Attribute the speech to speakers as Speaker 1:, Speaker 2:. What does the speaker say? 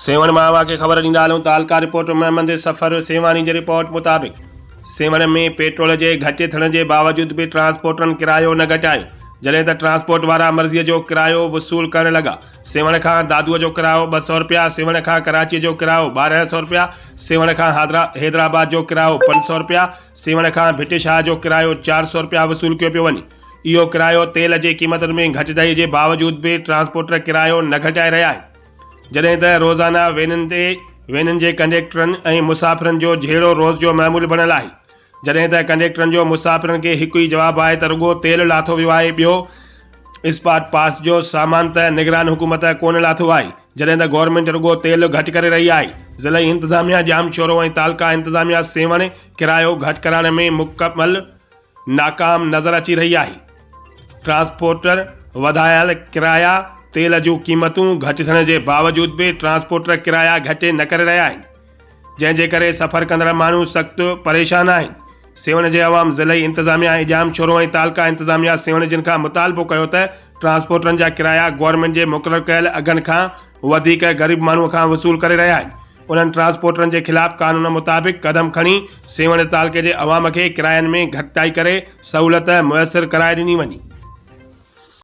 Speaker 1: सेवण मावा के ख़बर ॾींदा हलूं। तालका रिपोर्ट महमद सफ़र सेवानी जी रिपोर्ट मुताबिक़ सेवण में पेट्रोल के घटि थियण के बावजूद भी ट्रांसपोर्टरनि किरायो न घटायो। जॾहिं त ट्रांसपोर्ट वारा मर्ज़ीअ जो किरायो वसूल करण लगा। सेवण खां दादूअ जो किरायो 200 रुपया, सेवण खां कराची जो किरायो 1200 रुपया, सेवण खां हैदराबाद जो किरायो 500 रुपया, सेवण खां भिटिशाह जो किरायो 400 रुपया वसूल कियो पियो वञे। इहो किरायो तेल जी क़ीमतुनि में घटिताई के बावजूद भी ट्रांसपोर्टर किरायो न घटाए रहिया आहिनि। जॾहिं त रोज़ाना वेननि जे कंडक्टरनि ऐं मुसाफ़िरनि जो झेड़ो रोज़ जो मामूल बणियल आहे। जॾहिं त कंडक्टरनि जो मुसाफ़िरनि खे हिकु ई जवाबु आहे त रुॻो तेल लाथो वियो आहे, ॿियो इस्पात पास जो सामान त निगरान हुकूमत कोन लाथो आहे। जॾहिं त गवर्नमेंट रुॻो तेल घटि करे रही आहे। ज़िले इंतज़ामिया जामशोरो ऐं तालका इंतज़ामिया सेवण किरायो घटि कराइण में मुकमल नाकाम नज़र अची रही आहे। ट्रांसपोर्टर वधायल किराया, तेल जूं क़ीमतूं घटि थियण के बावजूद भी ट्रांसपोर्टर किराया घटि न करे रहिया आहिनि, जंहिंजे करे सफ़र कंदड़ माण्हू सख़्त परेशान आहिनि। सेवण जे अवाम ज़िले इंतज़ामिया ऐं जामशोरो ऐं तालका इंतज़ामिया सेवण जिन खां मुतालबो कयो त ट्रांसपोर्टरनि जा किराया गवर्नमेंट जे मुक़ररु कयल अघनि खां वधीक ग़रीब माण्हूअ खां वसूल करे रहिया आहिनि। उन्हनि ट्रांसपोर्टरनि जे ख़िलाफ़ कानून मुताबिक़ कदम खणी सेवण तालके जे अवाम खे किरायनि में घटिताई करे सहूलियत मुयसर कराए ॾिनी वञे।